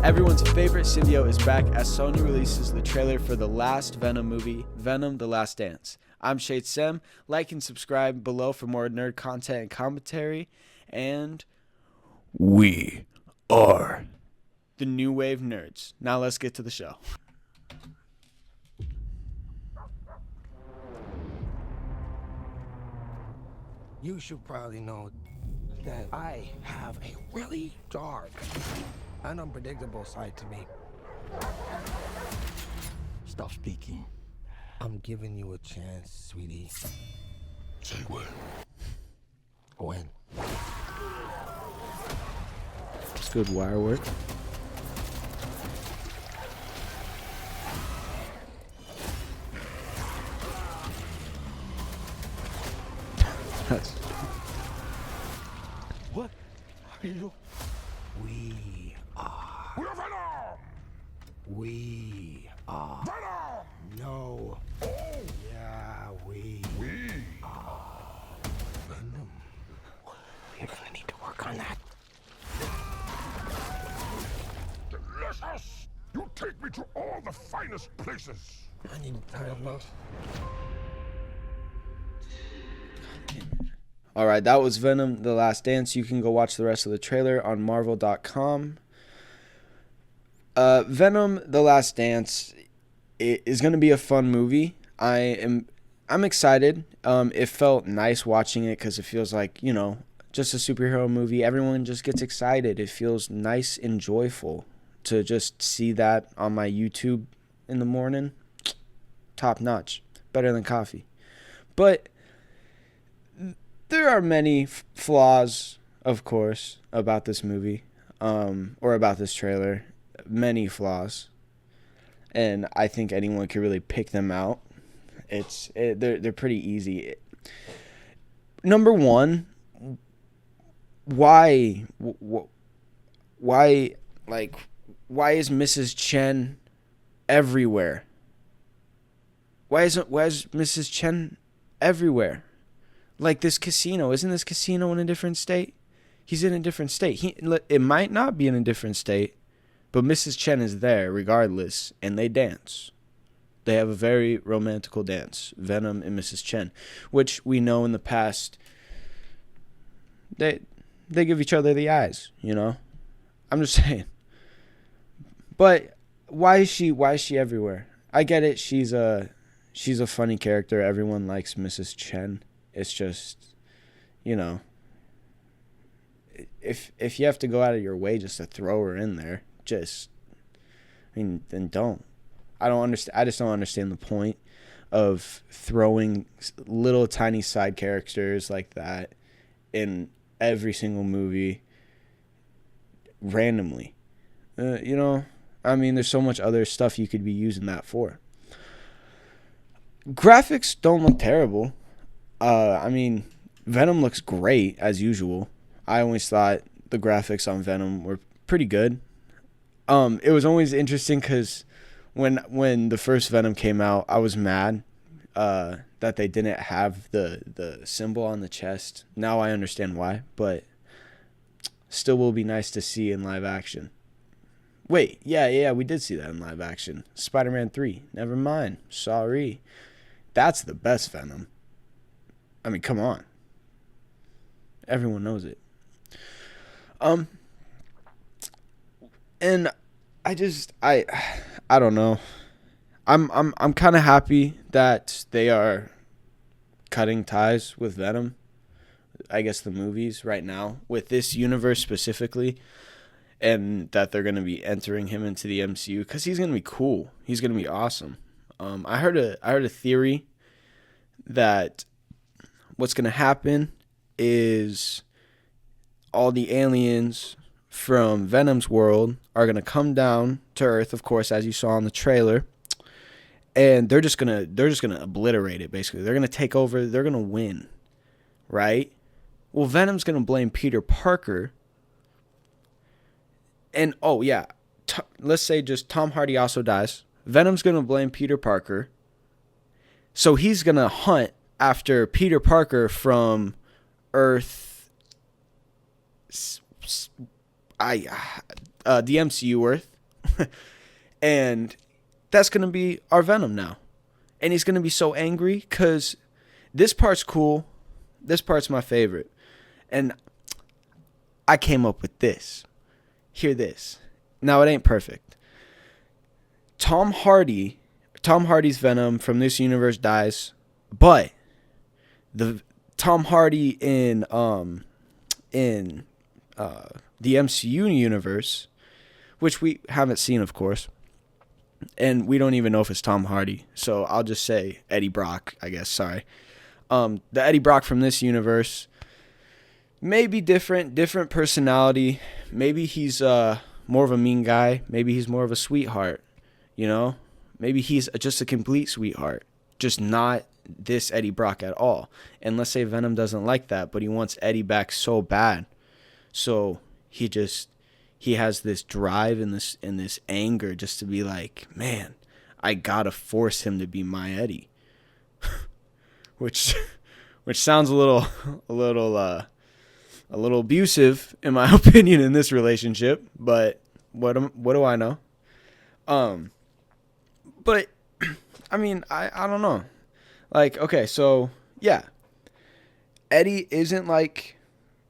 Everyone's favorite symbiote is back as Sony releases the trailer for the last Venom movie, Venom: The Last Dance. I'm Shade Sem. Like and subscribe below for more nerd content and commentary. And we are the New Wave Nerds. Now let's get to the show. You should probably know that I have a really dark and unpredictable side to me. Stop speaking. I'm giving you a chance, sweetie. Say when. When? It's good wire work. What are you? We are. We're Venom! We are. Venom! No. Oh! Yeah, we are Venom. We're gonna need to work on that. Delicious! You take me to all the finest places. I need Tylenol. All right, that was Venom: The Last Dance. You can go watch the rest of the trailer on Marvel.com. Venom: The Last Dance is going to be a fun movie. I'm excited. It felt nice watching it because it feels like, just a superhero movie. Everyone just gets excited. It feels nice and joyful to just see that on my YouTube in the morning. Top notch. Better than coffee. But there are many flaws, of course, about this movie, or about this trailer. Many flaws, and I think anyone could really pick them out. They're pretty easy. Number one, why is Mrs. Chen everywhere? Why is Mrs. Chen everywhere? Like this casino, isn't this casino in a different state? He's in a different state. It might not be in a different state, but Mrs. Chen is there regardless, and they dance. They have a very romantical dance, Venom and Mrs. Chen, which we know in the past, they give each other the eyes, I'm just saying. But why is she everywhere? I get it. She's a funny character. Everyone likes Mrs. Chen. It's just, if you have to go out of your way just to throw her in there, then don't. I just don't understand the point of throwing little tiny side characters like that in every single movie randomly. There's so much other stuff you could be using that for. Graphics don't look terrible. Venom looks great as usual. I always thought the graphics on Venom were pretty good. It was always interesting because when the first Venom came out, I was mad that they didn't have the symbol on the chest. Now I understand why, but still will be nice to see in live action. Wait, yeah, we did see that in live action. Spider-Man 3. Never mind. Sorry. That's the best Venom. Come on. Everyone knows it. And I don't know. I'm kind of happy that they are cutting ties with Venom. I guess the movies right now with this universe specifically, and that they're going to be entering him into the MCU because he's going to be cool. He's going to be awesome. I heard a theory that what's going to happen is all the aliens from Venom's world are going to come down to Earth, of course, as you saw in the trailer, and they're just going to obliterate it, basically. They're going to take over. They're going to win, right? Well, Venom's going to blame Peter Parker. And, let's say just Tom Hardy also dies. Venom's going to blame Peter Parker. So he's going to hunt after Peter Parker from Earth, the MCU Earth, And that's going to be our Venom now. And he's going to be so angry because this part's cool. This part's my favorite. And I came up with this. Hear this. Now, it ain't perfect. Tom Hardy's Venom from this universe dies, but the Tom Hardy in the MCU universe, which we haven't seen, of course, and we don't even know if it's Tom Hardy, so I'll just say Eddie Brock, I guess. Sorry. The Eddie Brock from this universe may be different personality. Maybe he's more of a mean guy. Maybe he's more of a sweetheart. You know, maybe he's just a complete sweetheart, just not this Eddie Brock at all. And let's say Venom doesn't like that, but he wants Eddie back so bad. So he has this drive and this anger just to be like, man, I gotta force him to be my Eddie. which sounds a little abusive in my opinion in this relationship, but what do I know? But I mean, I don't know. Like, okay, so yeah. Eddie isn't like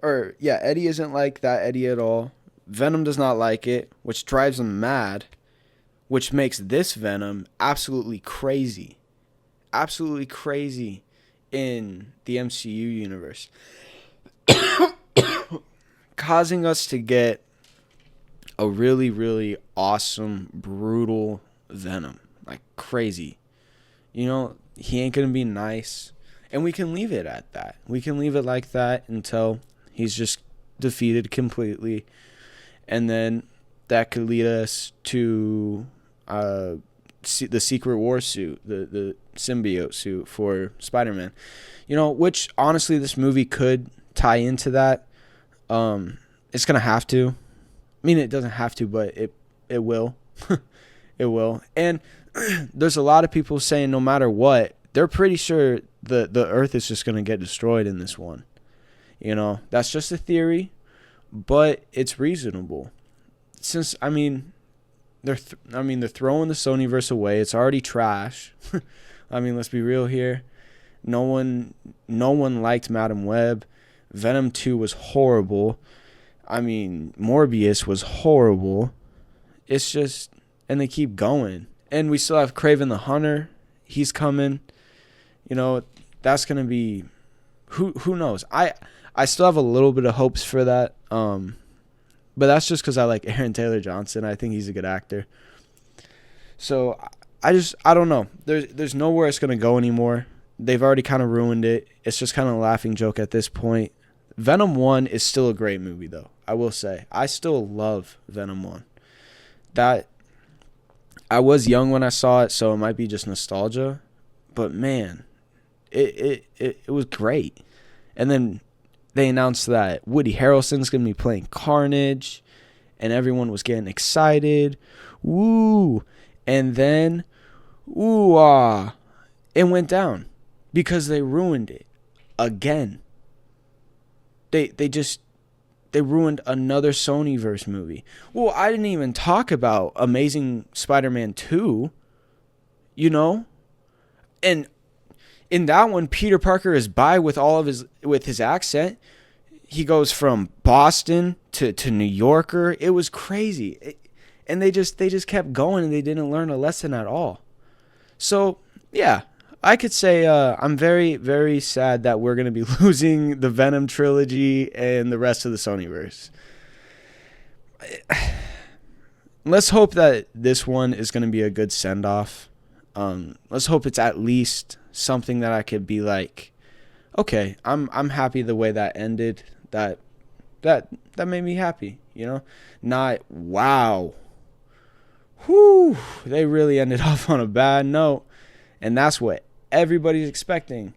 that Eddie at all. Venom does not like it, which drives him mad, which makes this Venom absolutely crazy. Absolutely crazy in the MCU universe. Causing us to get a really, really awesome, brutal Venom. Like, crazy. You know, he ain't going to be nice. And we can leave it at that. We can leave it like that until he's just defeated completely. And then that could lead us to the Secret War suit, the symbiote suit for Spider-Man. You know, which, honestly, this movie could tie into that. It's going to have to. I mean, it doesn't have to, but it will. It will. And there's a lot of people saying no matter what, they're pretty sure the Earth is just going to get destroyed in this one. You know, that's just a theory, but it's reasonable. Since, I mean, they're throwing the Sonyverse away. It's already trash. I mean, let's be real here. No one liked Madam Web. Venom 2 was horrible. I mean, Morbius was horrible. It's just, and they keep going. And we still have Kraven the Hunter. He's coming. You know, that's going to be, who knows? I still have a little bit of hopes for that. But that's just because I like Aaron Taylor Johnson. I think he's a good actor. So I don't know. There's nowhere it's going to go anymore. They've already kind of ruined it. It's just kind of a laughing joke at this point. Venom 1 is still a great movie, though. I will say. I still love Venom 1. That, I was young when I saw it, so it might be just nostalgia. But, man, it was great. And then they announced that Woody Harrelson's going to be playing Carnage, and everyone was getting excited. Woo! And then, ooh-ah, it went down because they ruined it again. They ruined another Sonyverse movie. Well, I didn't even talk about Amazing Spider-Man 2, you know? And in that one, Peter Parker is bi with his accent. He goes from Boston to New Yorker. It was crazy. And they just kept going, and they didn't learn a lesson at all. So, yeah, I could say I'm very, very sad that we're going to be losing the Venom trilogy and the rest of the Sonyverse. Let's hope that this one is going to be a good send-off. Let's hope it's at least something that I could be like, okay, I'm happy the way that ended. That made me happy, you know? Not, wow. Whew, they really ended off on a bad note. And that's what everybody's expecting.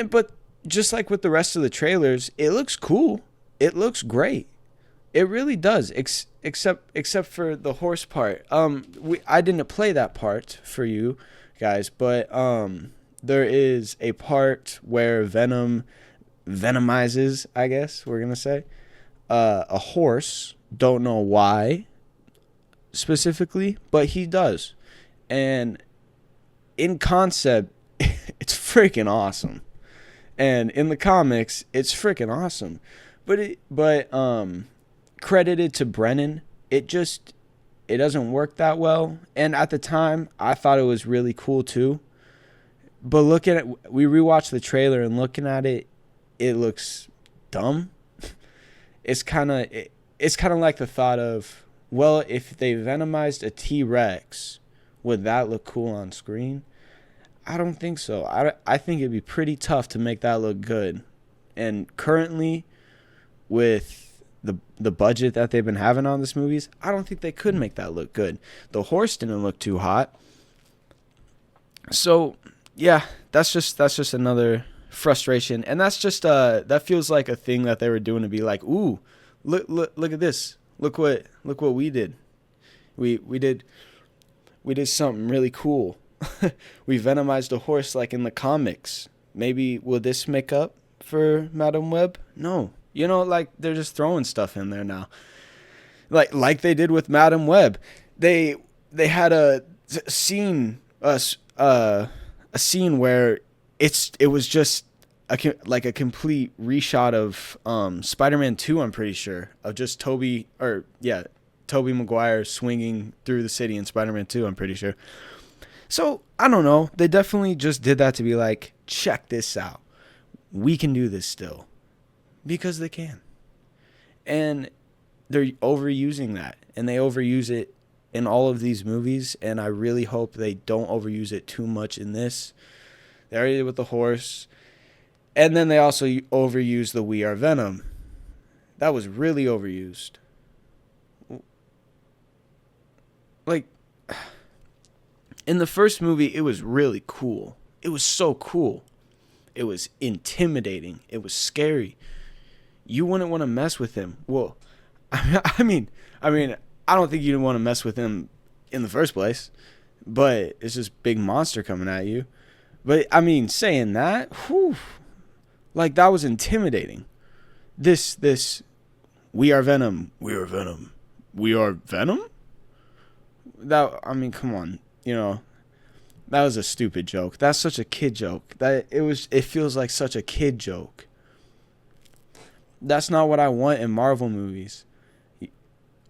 But just like with the rest of the trailers, it looks cool. It looks great. It really does, except for the horse part. I didn't play that part for you guys, but there is a part where Venom venomizes, I guess we're gonna say, a horse. Don't know why. specifically, but he does. And in concept, it's freaking awesome. And in the comics, it's freaking awesome. But credited to Brennan, it doesn't work that well. And at the time, I thought it was really cool too. But looking at we rewatched the trailer and looking at it, it looks dumb. It's kind of like the thought of, well, if they venomized a T-Rex, would that look cool on screen? I don't think so. I think it'd be pretty tough to make that look good. And currently, with the budget that they've been having on this movies, I don't think they could make that look good. The horse didn't look too hot. So, yeah, that's just another frustration. And that's just that feels like a thing that they were doing to be like, ooh, look at this. Look what we did. We did something really cool. We venomized a horse like in the comics. Maybe will this make up for Madam Web? No. Like they're just throwing stuff in there now. Like they did with Madam Web. They had a scene where it was just a complete reshot of Spider-Man 2, I'm pretty sure, of just Tobey Maguire swinging through the city in Spider-Man 2, I'm pretty sure. So, I don't know. They definitely just did that to be like, check this out. We can do this still. Because they can. And they're overusing that. And they overuse it in all of these movies. And I really hope they don't overuse it too much in this. They already did with the horse. And then they also overused the We Are Venom. That was really overused. Like, in the first movie, it was really cool. It was so cool. It was intimidating. It was scary. You wouldn't want to mess with him. Well, I mean, I don't think you'd want to mess with him in the first place. But it's this big monster coming at you. But, I mean, saying that, whew, like, that was intimidating. This, we are Venom. We are Venom. We are Venom? That, I mean, come on. That was a stupid joke. That's such a kid joke. It feels like such a kid joke. That's not what I want in Marvel movies.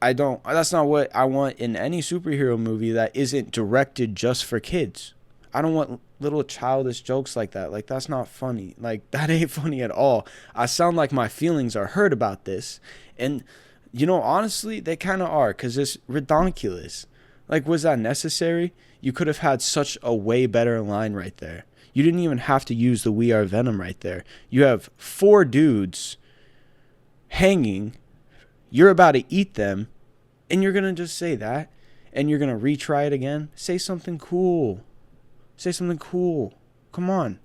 That's not what I want in any superhero movie that isn't directed just for kids. I don't want little childish jokes like that. Like, that's not funny. Like, that ain't funny at all. I sound like my feelings are hurt about this. And, honestly, they kind of are, because it's redonkulous. Like, was that necessary? You could have had such a way better line right there. You didn't even have to use the We Are Venom right there. You have 4 dudes hanging. You're about to eat them. And you're going to just say that. And you're going to retry it again. Say something cool. Say something cool. Come on.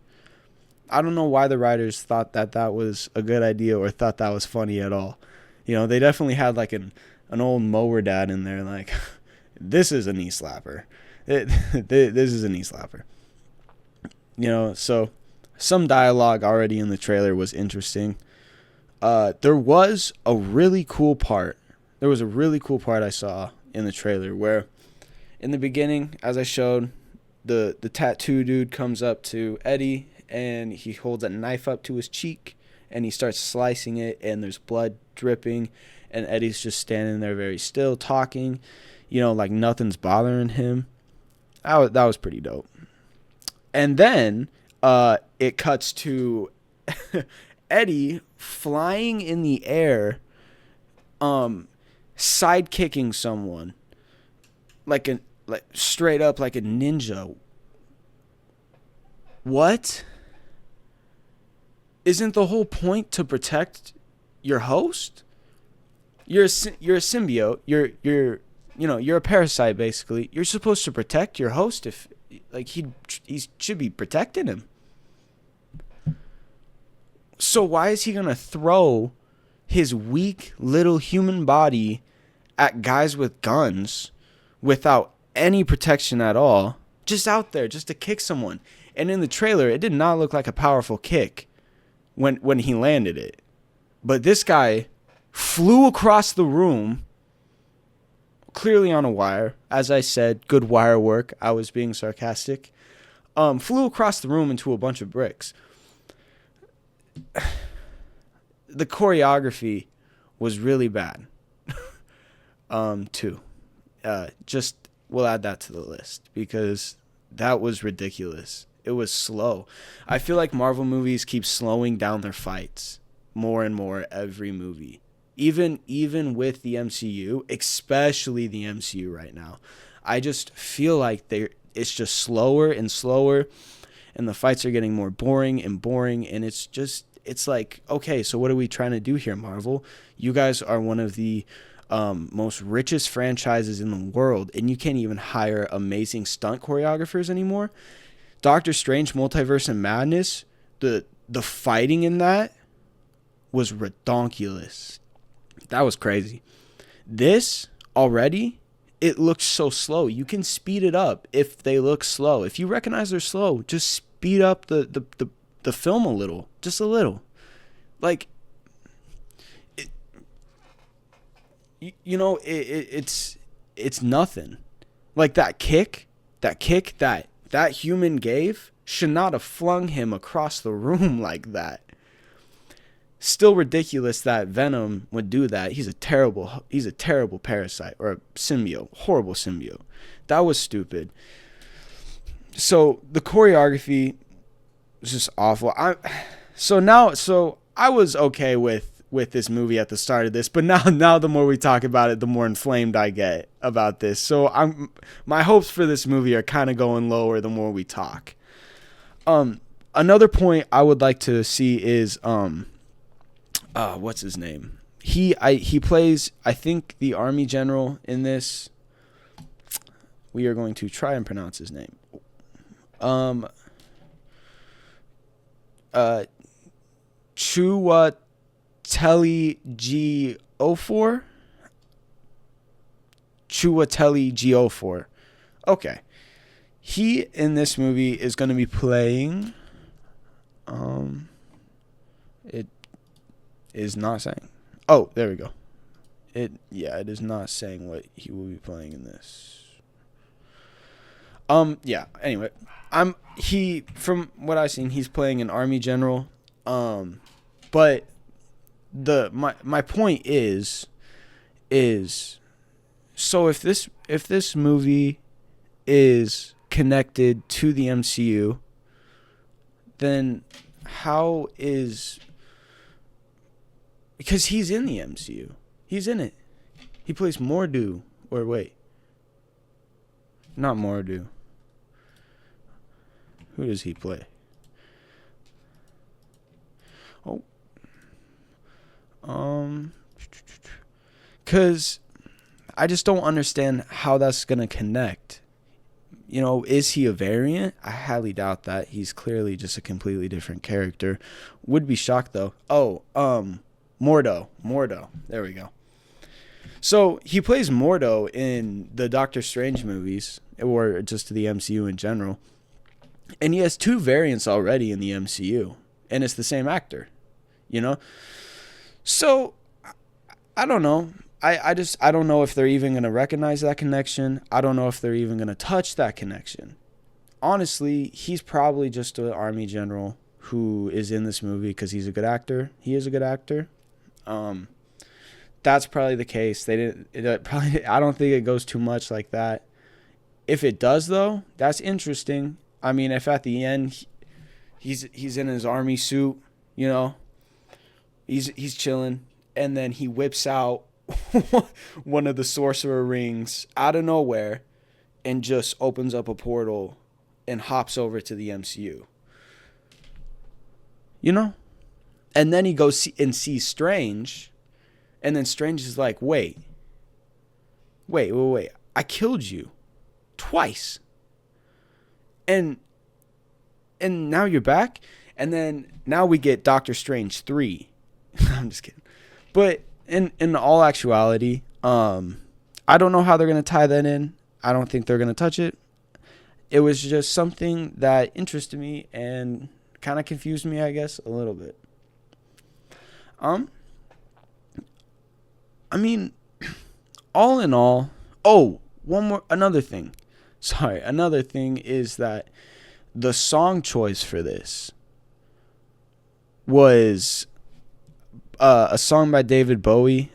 I don't know why the writers thought that was a good idea or thought that was funny at all. They definitely had like an old mower dad in there like... This is a knee slapper. This is a knee slapper. So some dialogue already in the trailer was interesting. There was a really cool part. There was a really cool part I saw in the trailer where in the beginning, as I showed, the tattoo dude comes up to Eddie and he holds a knife up to his cheek and he starts slicing it and there's blood dripping and Eddie's just standing there very still talking. Like nothing's bothering him. That was pretty dope. And then it cuts to Eddie flying in the air, sidekicking someone, like straight up like a ninja. What? Isn't the whole point to protect your host? You're a symbiote. You're a parasite, basically. You're supposed to protect your host if, like, he should be protecting him. So why is he going to throw his weak little human body at guys with guns without any protection at all? Just out there, just to kick someone. And in the trailer, it did not look like a powerful kick when he landed it. But this guy flew across the room, clearly on a wire. As I said, good wire work. I was being sarcastic. Flew across the room into a bunch of bricks. The choreography was really bad. Too. Just we'll add that to the list because that was ridiculous. It was slow. I feel like Marvel movies keep slowing down their fights more and more every movie. Even with the MCU, especially the MCU right now. I just feel like it's just slower and slower, and the fights are getting more boring, and it's like, okay, so what are we trying to do here, Marvel? You guys are one of the most richest franchises in the world, and you can't even hire amazing stunt choreographers anymore. Doctor Strange Multiverse and Madness, the fighting in that was redonkulous. That was crazy. This already, it looks so slow. You can speed it up if they look slow. If you recognize they're slow, just speed up the film a little, just a little. Like, it's nothing. Like that kick that human gave should not have flung him across the room like that. Still ridiculous that Venom would do that. He's a terrible parasite or a symbiote, horrible symbiote. That was stupid. So the choreography was just awful. So I was okay with this movie at the start of this, but now the more we talk about it, the more inflamed I get about this. So my hopes for this movie are kind of going lower the more we talk. Another point I would like to see is what's his name? He plays, I think, the army general in this. We are going to try and pronounce his name. Chiwetel Ejiofor. Chiwetel Ejiofor. Okay. He in this movie is going to be playing. It is not saying. Oh, there we go. It is not saying what he will be playing in this. Yeah. Anyway, from what I've seen, he's playing an army general. But my point is so if this movie is connected to the MCU, then how is, because he's in the MCU. He's in it. He plays Mordo, or wait. Not Mordo. Who does he play? Oh. Cause I just don't understand how that's gonna connect. You know, is he a variant? I highly doubt that. He's clearly just a completely different character. Would be shocked though. Oh, Mordo. There we go. So he plays Mordo in the Doctor Strange movies, or just the MCU in general. And he has 2 variants already in the MCU. And it's the same actor. You know? So, I don't know. I don't know if they're even going to recognize that connection. I don't know if they're even going to touch that connection. Honestly, he's probably just an army general who is in this movie because he's a good actor. He is a good actor. That's probably the case. I don't think it goes too much like that. If it does, though, that's interesting. I mean, if at the end he's in his army suit, you know, he's chilling, and then he whips out one of the sorcerer rings out of nowhere and just opens up a portal and hops over to the MCU. You know? And then he goes and sees Strange, and then Strange is like, wait. I killed you twice. And now you're back? And then now we get Doctor Strange 3. I'm just kidding. But in all actuality, I don't know how they're going to tie that in. I don't think they're going to touch it. It was just something that interested me and kind of confused me, I guess, a little bit. I mean, all in all, Oh, another thing. Sorry, another thing is that the song choice for this was a song by David Bowie.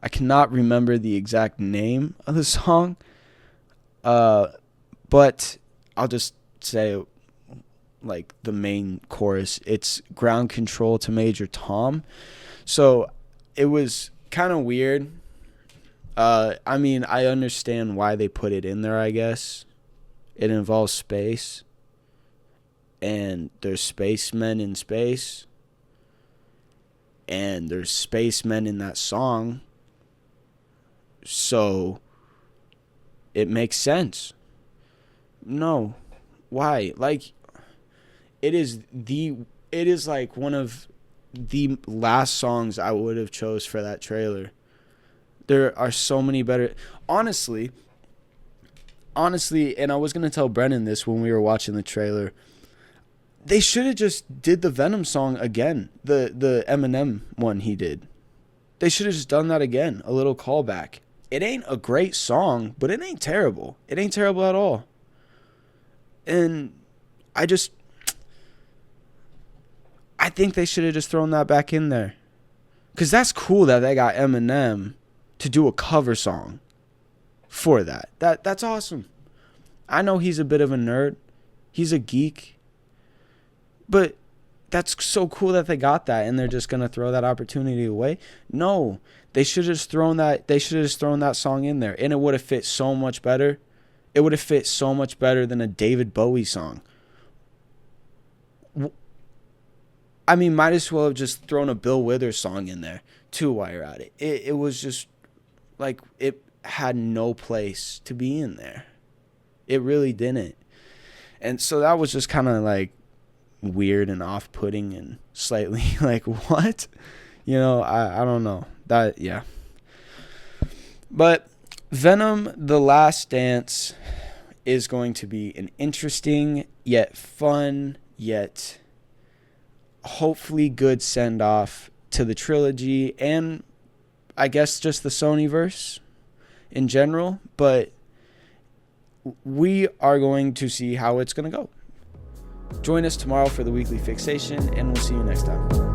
I cannot remember the exact name of the song, but I'll just say like the main chorus. It's Ground Control to Major Tom. So it was kind of weird. I mean, I understand why they put it in there, I guess. It involves space, and there's spacemen in space, and there's spacemen in that song. So it makes sense. No. Why? Like, it is like one of the last songs I would have chose for that trailer. There are so many better. Honestly, and I was going to tell Brennan this when we were watching the trailer, they should have just did the Venom song again. The Eminem one he did. They should have just done that again. A little callback. It ain't a great song, but it ain't terrible. It ain't terrible at all. And I think they should have just thrown that back in there. Because that's cool that they got Eminem to do a cover song for that. That's awesome. I know he's a bit of a nerd. He's a geek. But that's so cool that they got that and they're just going to throw that opportunity away. No, they should have just thrown that song in there and it would have fit so much better. It would have fit so much better than a David Bowie song. I mean, might as well have just thrown a Bill Withers song in there too while you're at it. It was just like it had no place to be in there. It really didn't. And so that was just kind of like weird and off-putting and slightly like, what? You know, I don't know. That, yeah. But Venom: The Last Dance is going to be an interesting yet fun yet hopefully good send-off to the trilogy and I guess just the Sonyverse in general, but we are going to see how it's going to go. Join us tomorrow for the Weekly Fixation, and we'll see you next time.